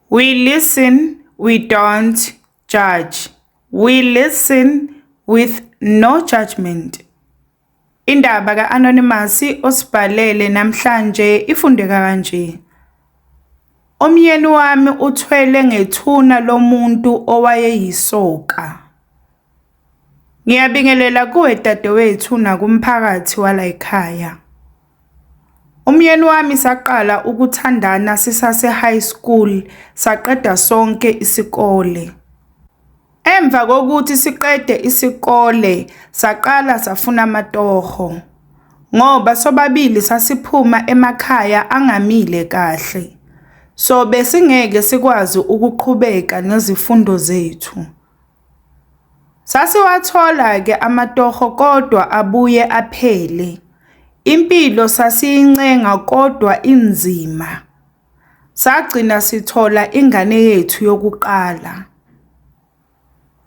We listen, we don't judge. We listen with no judgment. Indaba ka-Anonymous osibhalele namhlanje ifundeka kanje. Umyeni wami uthwele ngethuna lomuntu owayeyisoka. Ngiyabingelela kuwe dadewethu nakumphakathi wala ekhaya. Umyeni wami saqala ukuthandana sisase high school, saqeda sonke isikole. Emva kokuthi siqede isikole, saqala safuna amatoho. Ngoba sobabili sasiphuma emakhaya angamile kahle. So besingeke sikwazi ukuqhubeka nezifundo zethu. Sasiwathola ke amatoho kodwa abuye aphele. Impilo sasiyincenga kodwa inzima. Sagcina sithola ingane yethu yokuqala.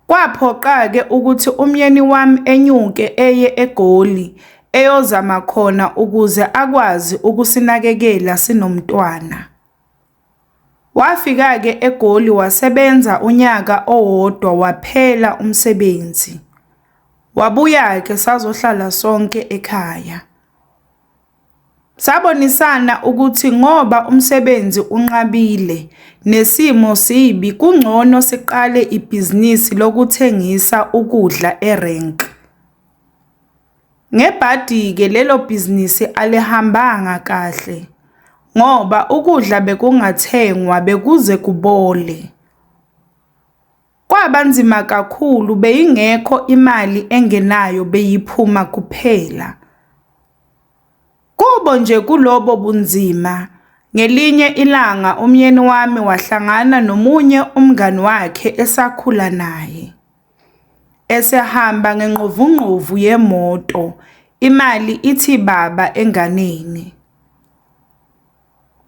Kwaphoqa ke ukuthi umyeni wami enyuke eye eGoli eyozama khona ukuze akwazi ukusinakekela sinomntwana. Wafika ke eGoli wasebenza unyaka owodwa waphela umsebenzi. Wabuya ke sazohlala sonke ekhaya. Sabonisana ukuthi ngoba umsebenzi unqabile nesimo sibi kungcono siqale ibhizinisi lokuthengisa ukudla eRank. Ngebhadi ke lelo bhizinisi alihambanga kahle ngoba ukudla bekungathengwa bekuze kubole. Kwabanzima kakhulu beyingekho imali engenayo beyiphuma kuphela. Kubo nje kulobo bunzima, ngelinye ilanga umyeni wami wahlangana nomunye umngani wakhe esakhula naye. Esehamba ngenqovunqovu yemoto, imali ithi baba enganeni.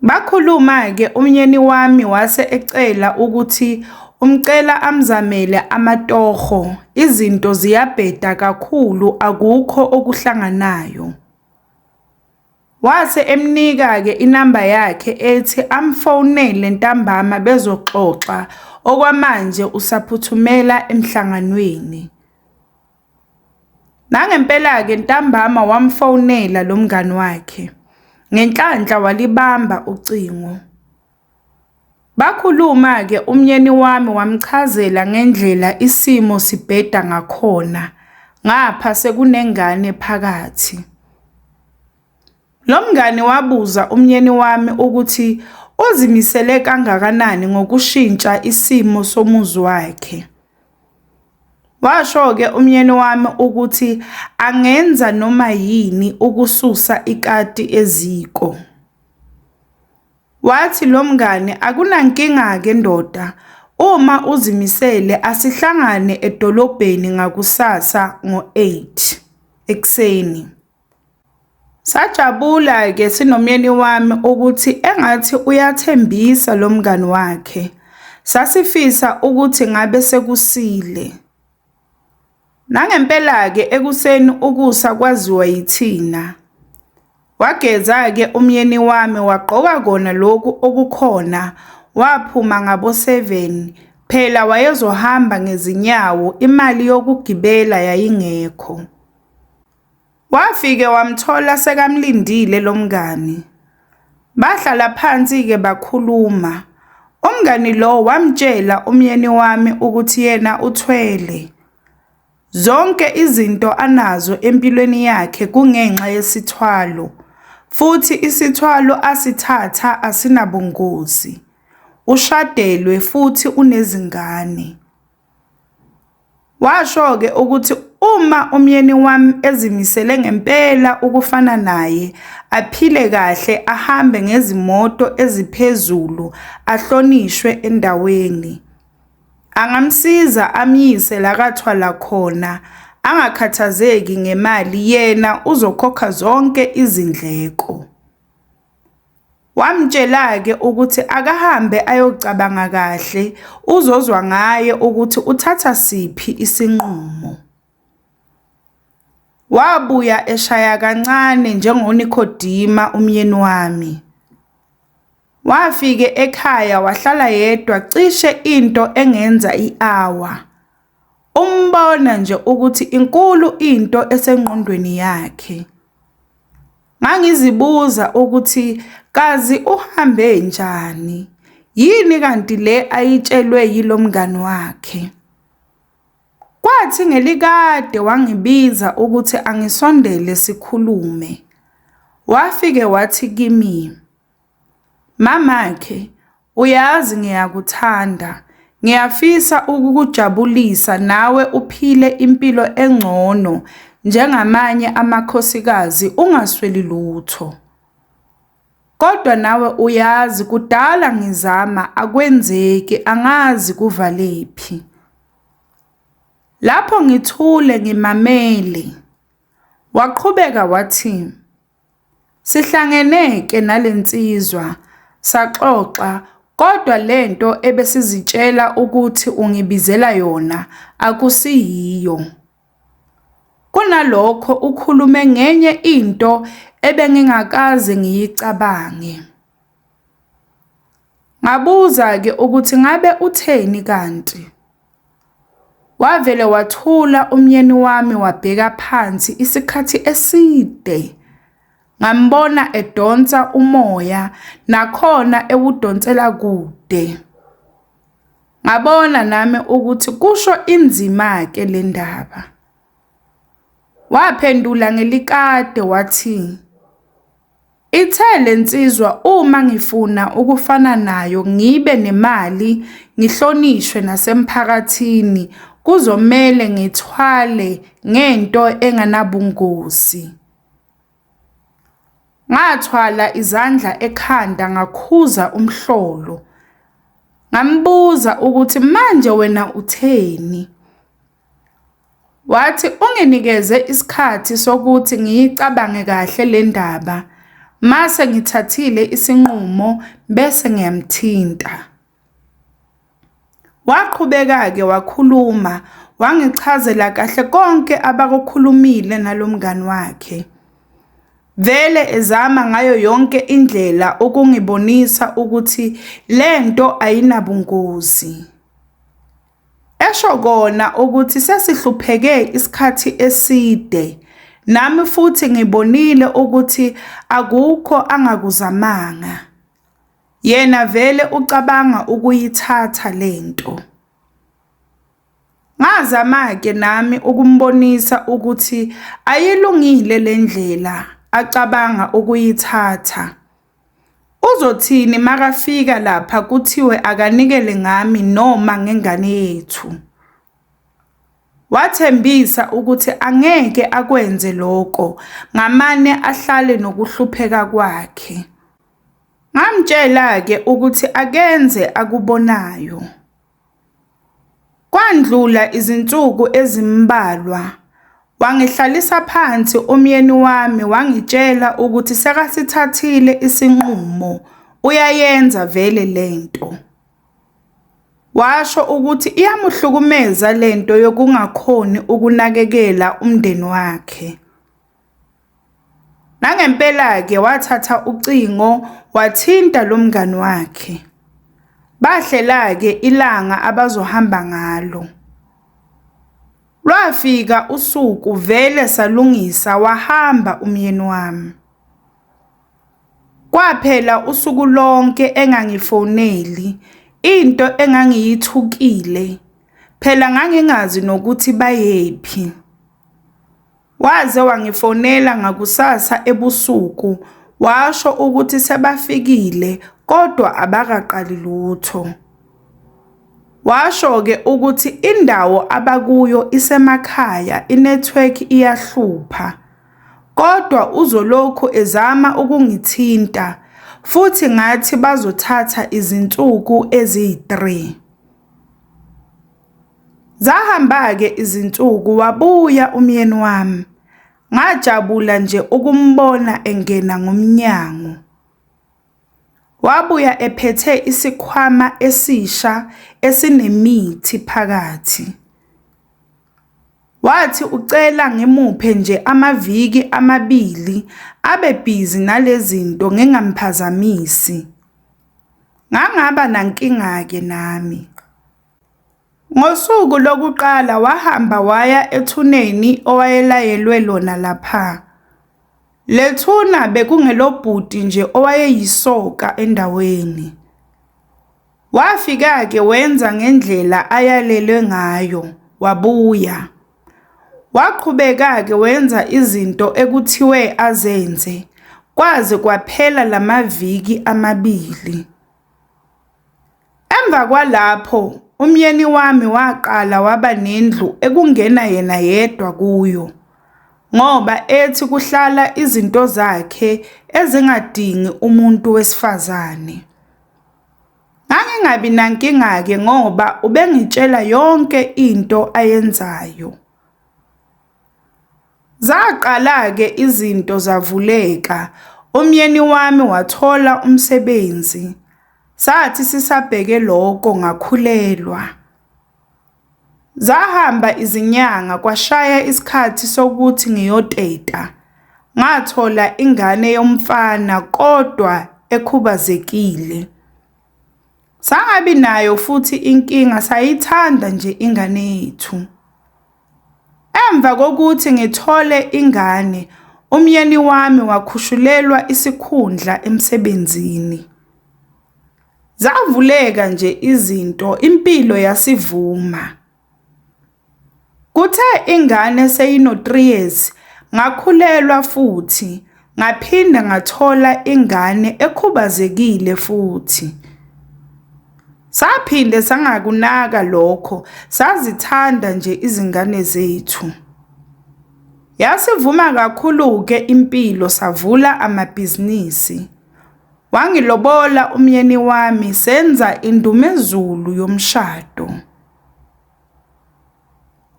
Bakhuluma ke umyeni wami wase ecela ukuthi umcela amzamele amatoho, izinto ziyabheda kakhulu akukho okuhlanganayo. Wase emnika ke inamba yakhe ethi amfonele ntambama bezoxoxa okwamanje usaphuthumela emhlanganweni. Nangempela ke ntambama wamfonela lo mngani wakhe. Ngenhlanhla walibamba ucingo. Bakhuluma ke umyeni wami wamchazela ngendlela isimo sibheda ngakhona ngapha sekunengane phakathi. Lo mngani wabuza umyeni wami ukuthi uzimisele kangakanani ngokushintsha isimo somuzi wakhe. Washo ke umyeni wami ukuthi angenza noma yini ukususa ikati eziko. Wathi lo mngani akunankinga ke ndoda, uma uzimisele asihlangane edolobheni ngakusasa ngo-8 ekseni. Sajabula ke sinomyeni wami ukuthi engathi uyathembisa lo mngani wakhe. Sasifisa ukuthi ngabe sekusile. Nangempela ke ekuseni ukusa kwaziwa yithina. Wageza ke umyeni wami waqoka kona lokhu okukhona, waphuma ngabo 7, phela wayezohamba ngezinyawo, imali yokugibela yayingekho. Wafike wamthola sekamlindile lo mngani. Bahlala phansi ke bakhuluma. Umngani lo wamtshela umyeni wami ukuthi yena uthwele. Zonke izinto anazo empilweni yakhe kungenxa yesithwalo. Futhi isithwalo asithatha asinabungozi. Ushadelwe futhi unezingane. Washo ke ukuthi uma umyeni wami ezimisele ngempela ukufana naye, aphile kahle, ahambe ngezimoto eziphezulu, ahlonishwe endaweni, angamsiza amyise la kathwala khona, angakhathazeki ngemali, yena uzokhokha zonke izindleko. Wamtshela ke ukuthi akahambe ayocabanga kahle, uzozwa ngaye ukuthi uthatha siphi isinqumo. Wabuya eshaya kancane njengoNikodima umyeni wami. Wafike ekhaya wahlala yedwa cishe into engenza i-hour. Umbona nje ukuthi inkulu into esengqondweni yakhe. Ngangizibuza ukuthi kazi uhambe njani? Yini kanti le ayitshelwe yilo mngani wakhe? Kwathi ngelikade wangibiza ukuthi angisondele sikhulume. Wafike wathi kimi, "Mamakhe, uyazi ngiyakuthanda. Ngiyafisa ukukujabulisa nawe uphile impilo engcono njengamanye amakhosikazi ungasweli lutho. Kodwa nawe uyazi kudala ngizama akwenzeki angazi kuvalephi." Lapho ngithule ngimamele, waqhubeka wathi, "Sihlangeneke nalensizwa, saxoxa, kodwa lento ebesizitshela ukuthi ungibizela yona akusiyiyo. Kunalokho ukhulume ngenye into ebengingakaze ngiyicabange." Ngabuza-ke ukuthi ngabe utheni kanti? Wavele wathula umyeni wami wabheka phansi isikhathi eside. Ngambona edonsa umoya nakhona ewudonsela kude. Ngabona nami ukuthi kusho inzima-ke le ndaba. Waphendula ngelikade wathi, "Ithe lensizwa uma ngifuna ukufana nayo ngibe nemali ngihlonishwe nasemphakathini kuzomele ngithwale ngento enganabungozi." Ngathwala izandla ekhanda ngakhuza umhlolo. Ngambuza ukuthi manje wena utheni? Wathi unginikeze isikhathi sokuthi ngiyicabange kahle le ndaba. Mase ngithathile isinqumo bese ngiyamthinta. Waqhubeka-ke wakhuluma, wangichazela kahle konke abakukhulumile nalomngani wakhe. Vele ezama ngayo yonke indlela ukungibonisa ukuthi lento ayinabungozi. Esho kona ukuthi sesihlupheke isikhathi eside, nami futhi ngibonile ukuthi akukho angakuzamanga. Yena vele ucabanga ukuyithatha lento. Ngazama-ke nami ukumbonisa ukuthi ayilungile le ndlela acabanga ukuyithatha. Uzothini makafika lapha kuthiwe akanikele ngami noma ngengane yethu? Wathembisa ukuthi angeke akwenze lokho, ngamane ahlale nokuhlupheka kwakhe. Ngamtshela-ke ukuthi akenze akubonayo. Kwandlula izinsuku ezimbalwa, wangihlalisa phansi umyeni wami wangitshela ukuthi sekasithathile isinqumo, uyayenza vele lento. Washo ukuthi iyamuhlukumeza lento yokungakhoni ukunakekela umndeni wakhe. Nangempela-ke wathatha ucingo wathinta lo mngani wakhe. Bahlela-ke ilanga abazohamba ngalo. Lwafika usuku vele salungisa wahamba umyeni wami. Kwaphela usuku lonke engangifoneli, into engangiyithukile. Phela ngangingazi nokuthi bayephi. Waze wangifonela ngakusasa ebusuku, washo ukuthi sebafikile kodwa abakaqali lutho. Washo-ke ukuthi indawo abakuyo isemakhaya, inetwork iyahlupha. Kodwa uzolokhu ezama ukungithinta, futhi ngathi bazothatha izinsuku eziyi-3. Zahamba-ke izinsuku wabuya umyeni wami. Ngajabula nje ukumbona engena ngomnyango. Wabuya ephethe isikhwama esisha esinemithi phakathi. Wathi ucela ngimuphe nje amaviki amabili abe busy nalezinto ngingamphazamisi. Ngangaba nankinga-ke nami. Ngosuku lokuqala wahamba waya ethuneni owayelayelwe lona lapha. Le thuna bekungelobhudi nje owayeyisoka endaweni. Wafika-ke wenza ngendlela ayalelwe ngayo, wabuya. Waqhubeka-ke wenza izinto ekuthiwe azenze, kwaze kwaphela lamaviki amabili. Emva kwalapho, umyeni wami waqala waba nendlu ekungena yena yedwa kuyo, ngoba ethi kuhlala izinto zakhe ezingadingi umuntu wesifazane. Ngangingabi nankinga-ke ngoba ubengitshela yonke into ayenzayo. Zaqala-ke izinto zavuleka, umyeni wami wathola umsebenzi. Sathi sisabheke lokho ngakhulelwa. Zahamba izinyanga kwashaya isikhathi sokuthi ngiyoteta. Ngathola ingane yomfana kodwa ekhubazekile. Sangabi nayo futhi inkinga, sayithanda nje ingane yethu. Emva kokuthi ngithole ingane, umyeni wami wakhushulelwa isikhundla emsebenzini. Zavuleka nje izinto, impilo yasivuma. Kuthe ingane seyino-3 years, ngakhulelwa futhi, ngaphinda ngathola ingane ekhubazekile futhi. Saphinde sangakunaka lokho, sazithanda nje izingane zethu. Yasivuma kakhulu-ke impilo, savula amabhizinisi. Wangilobola umyeni wami, senza indumezulu yomshado.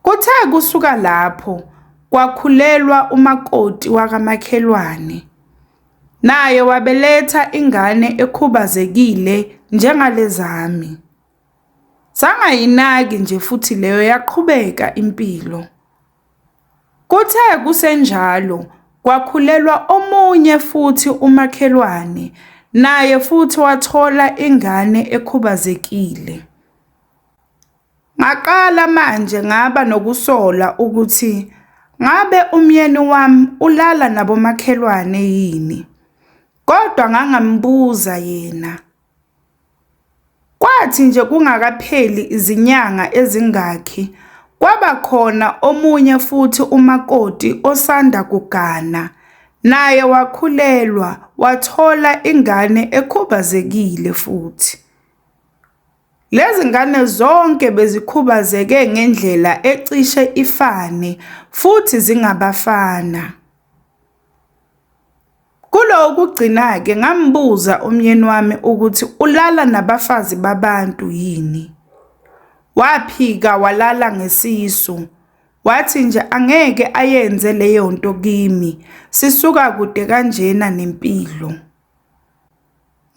Kuthe kusuka lapho, kwakhulelwa umakoti wakamakhelwane. Naye wabeletha ingane ekhubazekile njengalezami. Sangayinaki nje futhi leyo, yaqhubeka impilo. Kuthe kusenjalo, kwakhulelwa omunye futhi umakhelwane, naye futhi wathola ingane ekhubazekile. Ngaqala manje ngaba nokusola ukuthi ngabe umyeni wami ulala nabomakhelwane yini, kodwa ngangambuza yena. Kwathi nje kungakapheli izinyanga ezingakhi, kwaba khona omunye futhi umakoti osanda kugana, naye wakhulelwa, wathola ingane ekhubazekile futhi. Lezi ngane zonke bezikhubazeke ngendlela ecishe ifane futhi zingabafana. Kulokhu kugcina-ke ngambuza umyeni wami ukuthi ulala nabafazi babantu yini. Waphika walala ngesisu. Wathi nje angeke ayenze leyo nto kimi, sisuka kude kanjena nempilo.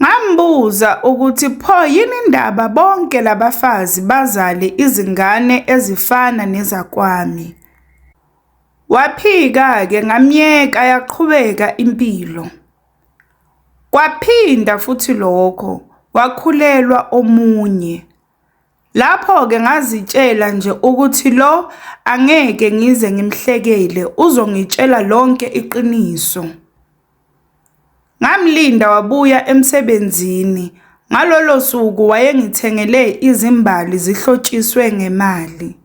Ngambuza ukuthi pho yini indaba bonke labafazi bazale izingane ezifana nezakwami. Waphika-ke ngamyeka, yaqhubeka impilo. Kwaphinda futhi lokho, wakhulelwa omunye. Lapho-ke ngazitshela nje ukuthi lo angeke ngize ngimhlekele, uzongitshela lonke iqiniso. Ngamlinda wabuya emsebenzini. Ngalolo suku wayengithengele izimbali zihlotshiswe ngemali.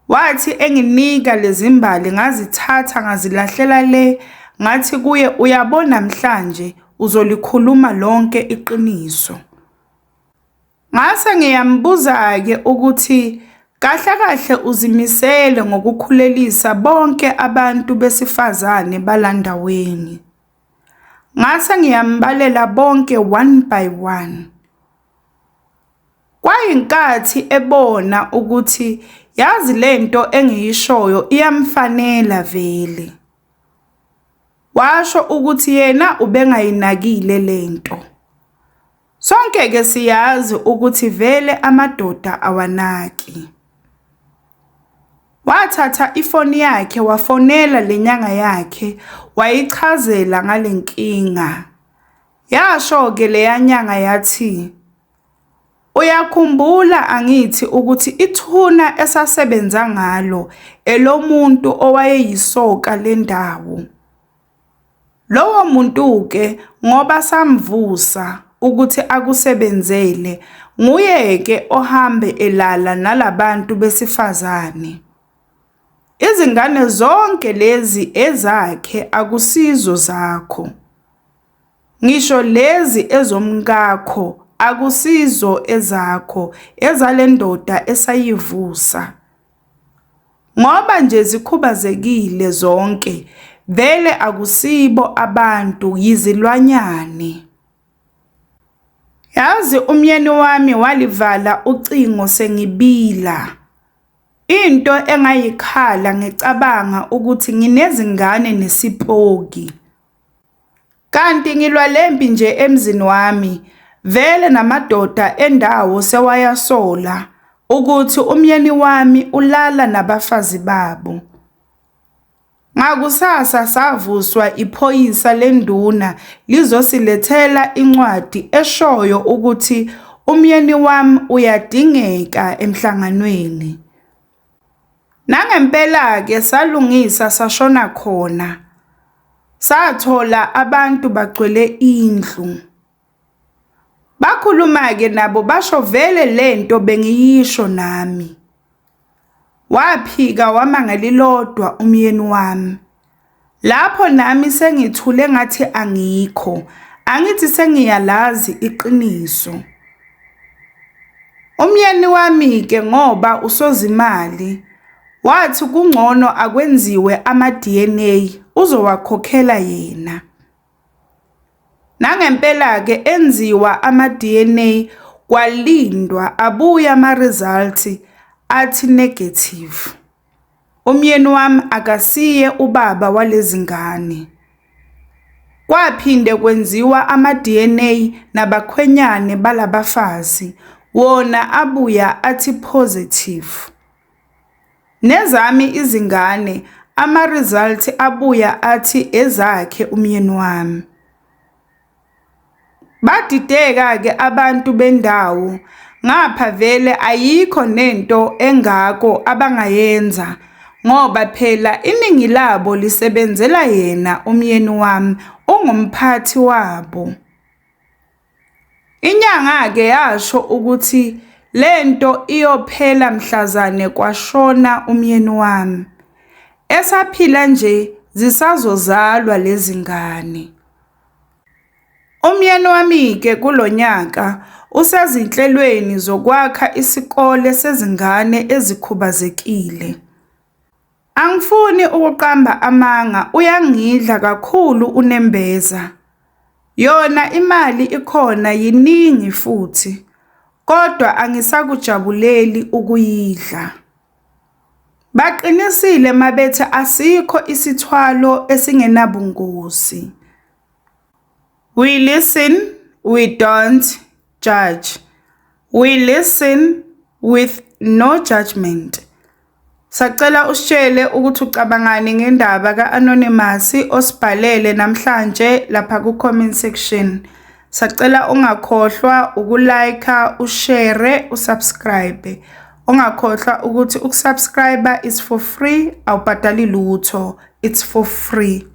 Wathi enginika lezi mbali ngazithatha ngazilahlela le, ngathi kuye uyabona namhlanje uzolikhuluma lonke iqiniso. Ngase ngiyambuza-ke ukuthi kahle kahle uzimisele ngokukhulelisa bonke abantu besifazane balandaweni. Ngase ngiyambalela bonke one by one. Kwayinkathi ebona ukuthi yazi lento engiyishoyo iyamfanela vele. Washo ukuthi yena ubengayinakile lento. Sonke-ke siyazi ukuthi vele amadoda awanaki. Wathatha ifoni yakhe wafonela lenyanga yakhe, wayichazela ngalenkinga. Yasho-ke leya nyanga yathi, "Uyakhumbula angithi ukuthi ithuna esasebenza ngalo elomuntu owayeyisoka lendawo. Lowo muntu-ke ngoba samvusa ukuthi akusebenzele, nguye-ke ohambe elala nalabantu besifazane. Izingane zonke lezi ezakhe akusizo zakho. Ngisho lezi ezomkakho akusizo ezakho ezale ndoda esayivusa. Ngoba nje zikhubazekile zonke, vele akusibo abantu yizilwanyane." Yazi umyeni wami walivala ucingo sengibila. Into engayikhala ngicabanga ukuthi nginezingane nesipoki. Kanti ngilwa lempi nje emzini wami, vele namadoda endawo sewayasola ukuthi umyeni wami ulala nabafazi babo. Ngakusasa savuswa iphoyisa lenduna lizosilethela incwadi eshoyo ukuthi umyeni wami uyadingeka emhlanganweni. Nangempela-ke salungisa sashona khona. Sathola abantu bagcwele indlu. Bakhuluma-ke nabo basho vele lento bengiyisho nami. Waphika wamangalilodwa umyeni wami. Lapho nami sengithule ngathi angikho, angithi sengiyalazi iqiniso. Umyeni wami-ke ngoba usozimali, wathi kungcono akwenziwe ama-DNA uzowakhokhela yena. Nangempela-ke enziwa ama-DNA kwalindwa abuya ama-results athi negative. Umyeni wami akasiye ubaba walezi ngane. Kwaphinde kwenziwa ama-DNA nabakhwenyane balabafazi, wona abuya athi positive. Nezami izingane ama-results abuya athi ezakhe umyeni wami. Badideka-ke abantu bendawo, ngapha vele ayikho nento engako abangayenza ngoba phela iningi labo lisebenzela yena umyeni wami ongumphathi wabo. Inyanga-ke yasho ukuthi lento iyophela mhlazane kwashona umyeni wami. Esaphila nje zisazozalwa lezi ngane. Umyeni wami-ke kulonyaka usezinhlelweni zokwakha isikole sezingane ezikhubazekile. Angifuni ukuqamba amanga, uyangidla kakhulu uNembeza. Yona imali ikhona yiningi futhi, kodwa angisakujabuleli ukuyidla. Baqinisile mabethi asikho isithwalo esingenabungozi. We listen, we don't judge. We listen with no judgment. Sacela usitshele ukuthi ucabangani ngendaba ka-Anonymous osibhalele namhlanje lapha ku-comment section. Sacela ungakhohlwa ukulike, ushare, usubscribe. Ungakhohlwa ukuthi ukusubscribe is for free, awubhadali lutho. It's for free.